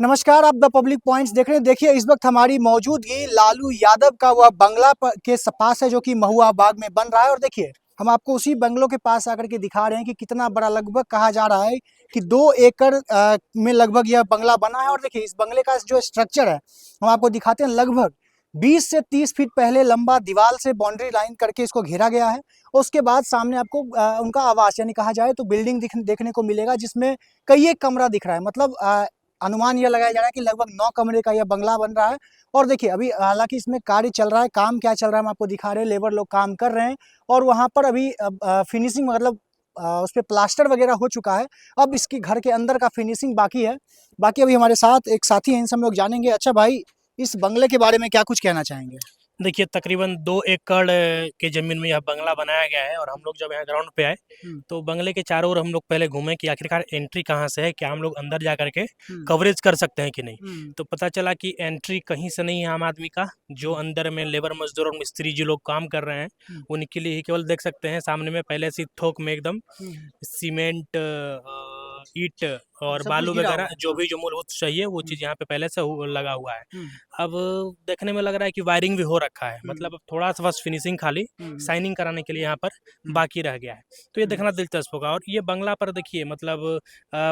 नमस्कार, आप the public points देख रहे हैं। देखिए, इस वक्त हमारी मौजूदगी लालू यादव का वह बंगला के पास है, जो कि महुआ बाग में बन रहा है। और देखिए, हम आपको उसी बंगलों के पास आकर के दिखा रहे हैं कि कितना बड़ा, लगभग कहा जा रहा है कि 2 एकड़ में लगभग यह बंगला बना है। और देखिए, इस बंगले का जो स्ट्रक्चर है, हम आपको दिखाते हैं। लगभग 20 से 30 फीट पहले लंबा दीवार से बाउंड्री लाइन करके इसको घेरा गया है। उसके बाद सामने आपको उनका आवास, यानी कहा जाए तो बिल्डिंग देखने को मिलेगा, जिसमें कई एक कमरा दिख रहा है। मतलब अनुमान यह लगाया जा रहा है कि लगभग 9 कमरे का यह बंगला बन रहा है। और देखिए, अभी हालांकि इसमें कार्य चल रहा है। काम क्या चल रहा है हम आपको दिखा रहे हैं। लेबर लोग काम कर रहे हैं और वहां पर अभी फिनिशिंग, मतलब उस पर प्लास्टर वगैरह हो चुका है। अब इसके घर के अंदर का फिनिशिंग बाकी है। बाकी अभी हमारे साथ एक साथी हैं, इनसे हम लोग जानेंगे। अच्छा भाई, इस बंगले के बारे में क्या कुछ कहना चाहेंगे? देखिए, तकरीबन 2 एकड़ के ज़मीन में यह बंगला बनाया गया है। और हम लोग जब यहाँ ग्राउंड पे आए, तो बंगले के चारों ओर हम लोग पहले घूमे कि आखिरकार एंट्री कहाँ से है, क्या हम लोग अंदर जा कर के कवरेज कर सकते हैं कि नहीं। तो पता चला कि एंट्री कहीं से नहीं है आम आदमी का। जो अंदर में लेबर मजदूर और मिस्त्री जो लोग काम कर रहे हैं, उनके लिए ही केवल देख सकते हैं। सामने में पहले से थोक में एकदम सीमेंट, ईंट और सब कुछ बालू गिरा वगैरह हुआ है। जो भी जो मूलभूत चाहिए वो चीज़ यहाँ पे पहले से लगा हुआ है। हम्म, अब देखने में लग रहा है कि वायरिंग भी हो रखा है, मतलब अब थोड़ा सा बस फिनिशिंग खाली हम्म, शाइनिंग कराने के लिए यहाँ पर हम्म, बाकी रह गया है। तो ये देखना दिलचस्प होगा। और ये बंगला पर देखिए, मतलब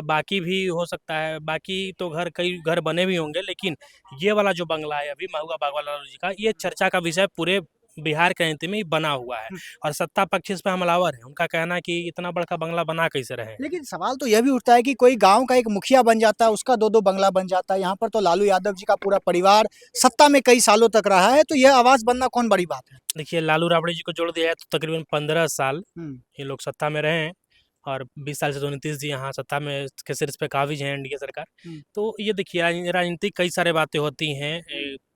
बाकी भी हो सकता है। बाकी तो घर, कई घर बने भी होंगे, लेकिन ये वाला जो बंगला है अभी महुआ बाग वाला जी का, ये चर्चा का विषय पूरे बिहार के राजनीति में ही बना हुआ है। हम्म। और सत्ता पक्ष इस पर हमलावर है। उनका कहना है कि इतना बड़का बंगला बना कैसे रहे। लेकिन सवाल तो यह भी उठता है कि कोई गांव का एक मुखिया बन जाता है, उसका 2-2 बंगला बन जाता है। यहाँ पर तो लालू यादव जी का पूरा परिवार सत्ता में कई सालों तक रहा है, तो यह आवाज बनना कौन बड़ी बात है? देखिए, लालू राबड़ी जी को जोड़ दिया है तो तकरीबन 15 साल हम्म, ये लोग सत्ता में रहे हैं। और 20 साल से तो नीतीश जी यहाँ सत्ता में के शीर्ष पे काबिज हैं, एनडीए सरकार। हम्म, तो ये देखिए, राजनीतिक कई सारे बातें होती हैं।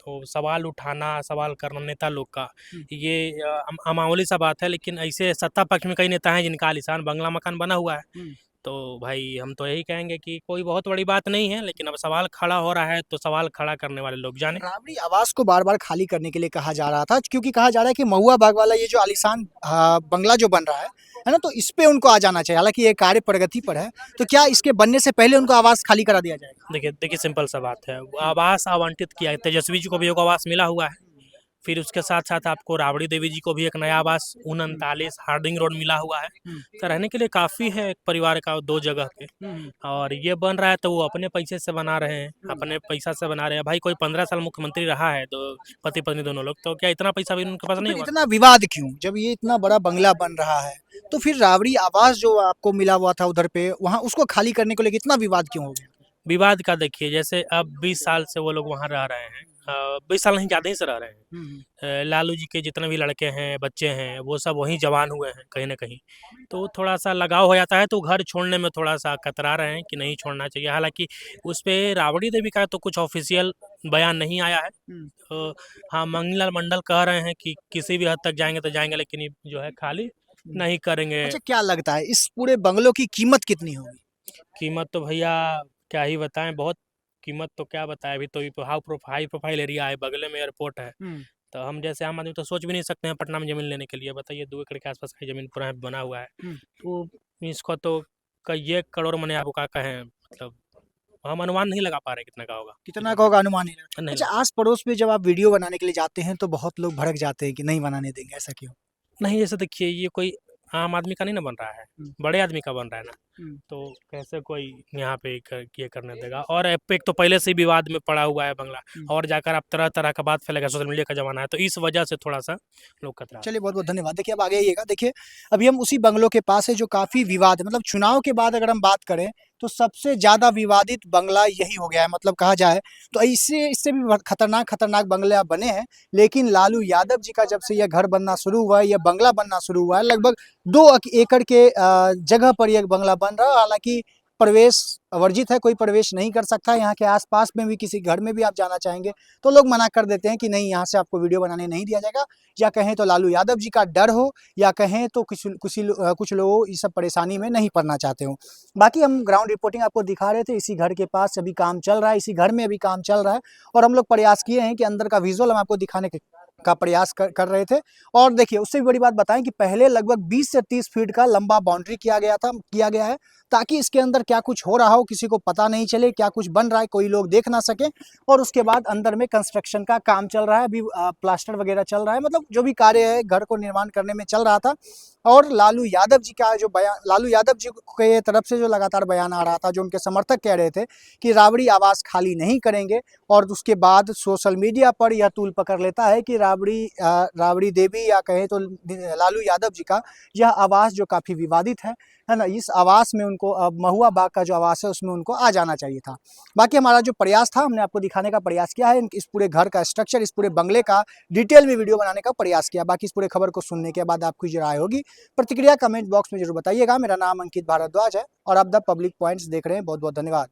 तो सवाल उठाना, सवाल करना नेता लोग का, हम्म, ये मामूली सा बात है। लेकिन ऐसे सत्ता पक्ष में कई नेता हैं जिनका आलीशान बंगला मकान बना हुआ है। हम्म। तो भाई, हम तो यही कहेंगे कि कोई बहुत बड़ी बात नहीं है, लेकिन अब सवाल खड़ा हो रहा है तो सवाल खड़ा करने वाले लोग जाने। राबड़ी आवास को बार बार खाली करने के लिए कहा जा रहा था, क्योंकि कहा जा रहा है कि महुआ बाग वाला ये जो आलीशान बंगला जो बन रहा है ना, तो इस पे उनको आ जाना चाहिए। हालांकि ये कार्य प्रगति पर है, तो क्या इसके बनने से पहले उनको आवास खाली करा दिया जाएगा? देखिए देखिए, सिंपल सा बात है। आवास आवंटित किया है, तेजस्वी जी को भी एक आवास मिला हुआ है। फिर उसके साथ साथ आपको राबड़ी देवी जी को भी एक नया आवास 39 हार्डिंग रोड मिला हुआ है। तो रहने के लिए काफ़ी है एक परिवार का, 2 जगह पे। और ये बन रहा है तो वो अपने पैसे से बना रहे हैं, अपने पैसा से बना रहे हैं। भाई, कोई 15 साल मुख्यमंत्री रहा है, तो पति पत्नी दोनों लोग, तो क्या इतना पैसा भी उनके पास तो नहीं फिर होगा? इतना विवाद क्यों, जब ये इतना बड़ा बंगला बन रहा है? तो फिर राबड़ी आवास जो आपको मिला हुआ था उधर पे, वहां उसको खाली करने को लेकर इतना विवाद क्यों हो गया? विवाद का देखिए, जैसे अब 20 साल से वो लोग वहाँ रह रहे हैं। 20 साल नहीं, ज़्यादा ही से रह रहे हम्म, हैं। लालू जी के जितने भी लड़के हैं, बच्चे हैं, वो सब वहीं जवान हुए हैं कहीं ना कहीं। तो थोड़ा सा लगाव हो जाता है, तो घर छोड़ने में थोड़ा सा कतरा रहे हैं कि नहीं छोड़ना चाहिए। हालांकि उस पर राबड़ी देवी का तो कुछ ऑफिशियल बयान नहीं आया है। हम्म, तो हाँ, मंगलाल मंडल कह रहे हैं कि किसी भी हद तक जाएंगे तो जाएंगे, लेकिन ये जो है खाली हम्म। नहीं करेंगे। अच्छा, क्या लगता है इस पूरे बंगलों की कीमत कितनी होगी? कीमत तो भैया क्या ही बताएं, बहुत कीमत तो क्या बताएं। अभी तो हाई प्रोफाइल एरिया है, बगल में एयरपोर्ट है। हम्म, तो हम जैसे आम आदमी तो सोच भी नहीं सकते हैं पटना में ज़मीन लेने के लिए। बताइए, 2 एकड़ के आसपास की ज़मीन पूरा बना हुआ है। हम्म। तो इसको तो कई एक करोड़ मैंने आपको क्या कहें, मतलब हम अनुमान नहीं लगा पा रहे कितना का होगा। कितना का होगा, अनुमान नहीं लगा। नहीं अच्छा, लगा। आस पड़ोस में जब आप वीडियो बनाने के लिए जाते हैं, तो बहुत लोग भड़क जाते हैं कि नहीं बनाने देंगे, ऐसा क्यों? नहीं, जैसे देखिए, ये कोई आम आदमी का नहीं ना बन रहा है, हम्म, बड़े आदमी का बन रहा है ना। हम्म, तो कैसे कोई यहाँ पे ये करने देगा? और एक तो पहले से ही विवाद में पड़ा हुआ है बंगला। हम्म। और जाकर आप तरह तरह का बात फैलेगा, सोशल मीडिया का जमाना है, तो इस वजह से थोड़ा सा लोग कतरा रहे चलिए, बहुत बहुत धन्यवाद। देखिए, अब आगे आइएगा। देखिए, अभी हम उसी बंगलों के पास है जो काफी विवाद है। मतलब चुनाव के बाद अगर हम बात करें, तो सबसे ज्यादा विवादित बंगला यही हो गया है, मतलब कहा जाए तो। इससे इससे भी खतरनाक खतरनाक बंगले अब बने हैं। लेकिन लालू यादव जी का जब से यह घर बनना शुरू हुआ है, यह बंगला बनना शुरू हुआ है, लगभग 2 एकड़ के जगह पर यह बंगला बन रहा है। हालांकि प्रवेश वर्जित है, कोई प्रवेश नहीं कर सकता। यहाँ के आसपास में भी किसी घर में भी आप जाना चाहेंगे, तो लोग मना कर देते हैं कि नहीं, यहाँ से आपको वीडियो बनाने नहीं दिया जाएगा। या कहें तो लालू यादव जी का डर हो, या कहें तो कुछ लोग इस सब परेशानी में नहीं पड़ना चाहते हो। बाकी हम ग्राउंड रिपोर्टिंग आपको दिखा रहे थे। इसी घर के पास अभी काम चल रहा है, इसी घर में अभी काम चल रहा है। और हम लोग प्रयास किए हैं कि अंदर का विजुअल हम आपको दिखाने का प्रयास कर रहे थे। और देखिए, उससे भी बड़ी बात बताएं कि पहले लगभग 20 से 30 फीट का लंबा बाउंड्री किया गया है। ताकि इसके अंदर क्या कुछ हो रहा हो किसी को पता नहीं चले, क्या कुछ बन रहा है कोई लोग देख ना सके। और उसके बाद अंदर में कंस्ट्रक्शन का काम चल रहा है, अभी प्लास्टर वगैरह चल रहा है, मतलब जो भी कार्य है घर को निर्माण करने में चल रहा था। और लालू यादव जी का जो बयान, लालू यादव जी के तरफ से जो लगातार बयान आ रहा था, जो उनके समर्थक कह रहे थे कि राबड़ी आवास खाली नहीं करेंगे, और उसके बाद सोशल मीडिया पर यह तूल पकड़ लेता है कि राबड़ी देवी या कहें तो लालू यादव जी का यह आवास जो काफ़ी विवादित है ना, इस आवास में उनको महुआ बाग का जो आवास है उसमें उनको आ जाना चाहिए था। बाकी हमारा जो प्रयास था, हमने आपको दिखाने का प्रयास किया है, इस पूरे घर का स्ट्रक्चर, इस पूरे बंगले का डिटेल में वीडियो बनाने का प्रयास किया। बाकी इस पूरे खबर को सुनने के बाद आपकी जो राय होगी, प्रतिक्रिया कमेंट बॉक्स में जरूर बताइएगा। मेरा नाम अंकित भारद्वाज है और आप द पब्लिक पॉइंट्स देख रहे हैं। बहुत बहुत धन्यवाद।